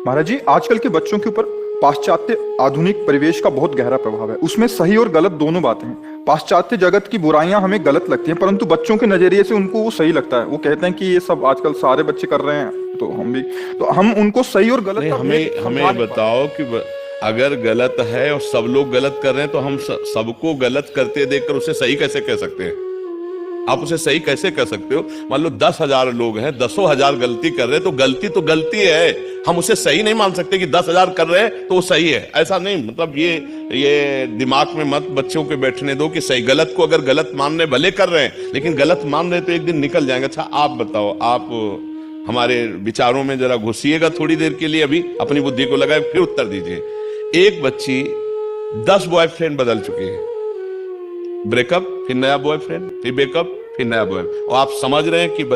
महाराज जी, आजकल के बच्चों के ऊपर पाश्चात्य आधुनिक परिवेश का बहुत गहरा प्रभाव है। उसमें सही और गलत दोनों बातें हैं। पाश्चात्य जगत की बुराइयां हमें गलत लगती हैं, परंतु बच्चों के नजरिए से उनको वो सही लगता है। वो कहते हैं कि ये सब आजकल सारे बच्चे कर रहे हैं, तो हम भी, तो हम उनको सही और गलत नहीं, का भेद हमें समझा हमें नहीं पाते। बताओ कि अगर गलत है और सब लोग गलत कर रहे हैं तो हम सबको गलत करते देखकर उसे सही कैसे कह सकते हैं? आप उसे सही कैसे कह सकते हो? मान लो 10,000 लोग हैं, 10,000 गलती कर रहे हैं, तो गलती है। हम उसे सही नहीं मान सकते कि 10,000 कर रहे हैं तो वो सही है। ऐसा नहीं, मतलब ये दिमाग में मत बच्चों के बैठने दो कि सही गलत को, अगर गलत मानने भले कर रहे हैं लेकिन गलत मान रहे तो एक दिन निकल जाएंगे। अच्छा आप बताओ, आप हमारे विचारों में जरा घुसिएगा थोड़ी देर के लिए, अभी अपनी बुद्धि को लगाए, फिर उत्तर दीजिए। एक बच्ची 10 बॉयफ्रेंड बदल चुकी है, ब्रेकअप, फिर नया बॉयफ्रेंड, फिर ब्रेकअप, फिर नया बॉयफ्रेंड, और आप समझ रहे हैं कि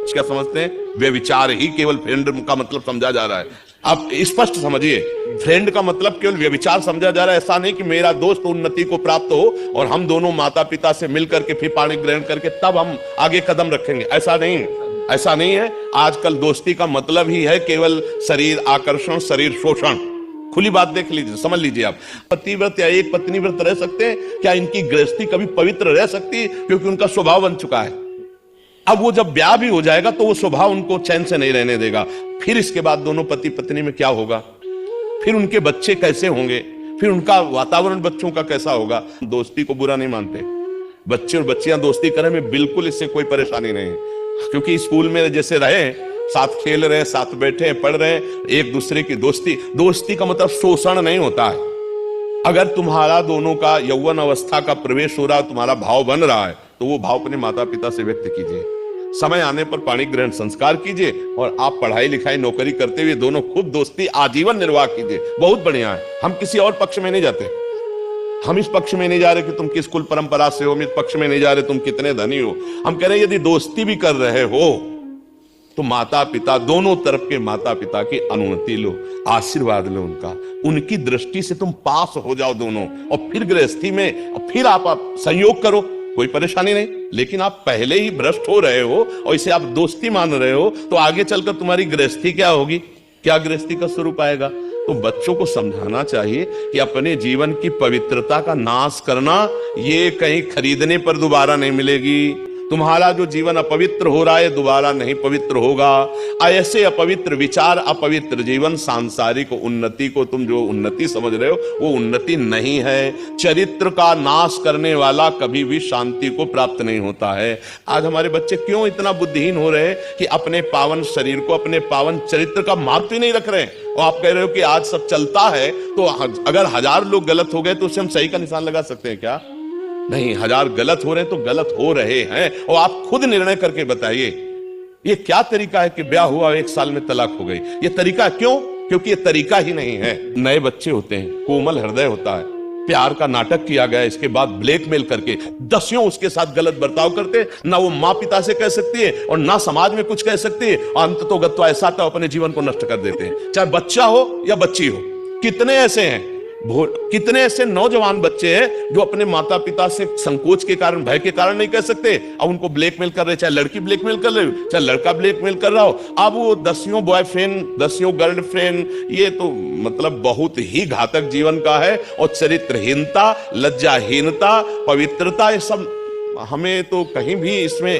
क्या समझते हैं? व्यभिचार ही केवल फ्रेंड का मतलब समझा जा रहा है। आप स्पष्ट समझिए, फ्रेंड का मतलब केवल व्यभिचार समझा जा रहा है। ऐसा नहीं कि मेरा दोस्त उन्नति को प्राप्त हो और हम दोनों माता पिता से मिलकर के फिर पाणी ग्रहण करके तब हम आगे कदम रखेंगे, ऐसा नहीं, ऐसा नहीं है। आजकल दोस्ती का मतलब ही है केवल शरीर आकर्षण, शरीर शोषण। खुली बात देख लीजिए, समझ लीजिए। आप पतिव्रत या एक पत्नी व्रत रह सकते हैं क्या? इनकी गृहस्थी कभी पवित्र रह सकती है? क्योंकि उनका स्वभाव बन चुका है। अब वो जब ब्याह भी हो जाएगा तो वो स्वभाव उनको चैन से नहीं रहने देगा। फिर इसके बाद दोनों पति पत्नी में क्या होगा? फिर उनके बच्चे कैसे होंगे? फिर उनका वातावरण बच्चों का कैसा होगा? दोस्ती को बुरा नहीं मानते, बच्चे और बच्चियां दोस्ती करें में बिल्कुल इससे कोई परेशानी नहीं है। क्योंकि स्कूल में जैसे रहे, साथ खेल रहे हैं, साथ बैठे हैं, पढ़ रहे हैं, एक दूसरे की दोस्ती का मतलब शोषण नहीं होता है। अगर तुम्हारा दोनों का यौवन अवस्था का प्रवेश हो रहा है, तुम्हारा भाव बन रहा है, तो वो भाव अपने माता पिता से व्यक्त कीजिए। समय आने पर पाणी ग्रहण संस्कार कीजिए और आप पढ़ाई लिखाई नौकरी करते हुए दोनों खूब दोस्ती आजीवन निर्वाह कीजिए। बहुत बढ़िया है। हम किसी और पक्ष में नहीं जाते। हम इस पक्ष में नहीं जा रहे कि तुम किस कुल परंपरा से हो, हम इस पक्ष में नहीं जा रहे तुम कितने धनी हो। हम कह रहे हैं यदि दोस्ती भी कर रहे हो तो माता पिता, दोनों तरफ के माता पिता की अनुमति लो, आशीर्वाद लो उनका, उनकी दृष्टि से तुम पास हो जाओ दोनों, और फिर गृहस्थी में और फिर आप संयोग करो, कोई परेशानी नहीं। लेकिन आप पहले ही भ्रष्ट हो रहे हो और इसे आप दोस्ती मान रहे हो, तो आगे चलकर तुम्हारी गृहस्थी क्या होगी? क्या गृहस्थी का स्वरूप आएगा? तो बच्चों को समझाना चाहिए कि अपने जीवन की पवित्रता का नाश करना ये कहीं खरीदने पर दोबारा नहीं मिलेगी। तुम्हारा जो जीवन अपवित्र हो रहा है दोबारा नहीं पवित्र होगा। ऐसे अपवित्र विचार, अपवित्र जीवन, सांसारिक उन्नति को तुम जो उन्नति समझ रहे हो वो उन्नति नहीं है। चरित्र का नाश करने वाला कभी भी शांति को प्राप्त नहीं होता है। आज हमारे बच्चे क्यों इतना बुद्धिहीन हो रहे हैं कि अपने पावन शरीर को, अपने पावन चरित्र का महत्व ही नहीं रख रहे हैं। और आप कह रहे हो कि आज सब चलता है, तो अगर 1000 लोग गलत हो गए तो उससे हम सही का निशान लगा सकते हैं क्या? नहीं, 1000 गलत हो रहे हैं तो गलत हो रहे हैं, और आप खुद निर्णय करके बताइए। ये क्या तरीका है कि ब्याह हुआ 1 साल में तलाक हो गई? ये तरीका क्यों? क्योंकि ये तरीका ही नहीं है। नए बच्चे होते हैं, कोमल हृदय होता है, प्यार का नाटक किया गया, इसके बाद ब्लैकमेल करके दसियों उसके साथ गलत बर्ताव करते, ना वो माँ पिता से कह सकती है और ना समाज में कुछ कह सकती है, और अंततोगत्वा ऐसा तो अपने जीवन को नष्ट कर देते हैं। चाहे बच्चा हो या बच्ची हो, कितने ऐसे हैं, कितने ऐसे नौजवान बच्चे हैं जो अपने माता पिता से संकोच के कारण, भय के कारण नहीं कह सकते, अब उनको ब्लैकमेल कर रहे। चाहे लड़की ब्लैकमेल कर रही हो, चाहे लड़का ब्लैकमेल कर रहा हो, अब वो 10 बॉयफ्रेंड, 10 गर्लफ्रेंड, ये तो मतलब बहुत ही घातक जीवन का है। और चरित्रहीनता, लज्जाहीनता, पवित्रता, ये सब हमें तो कहीं भी इसमें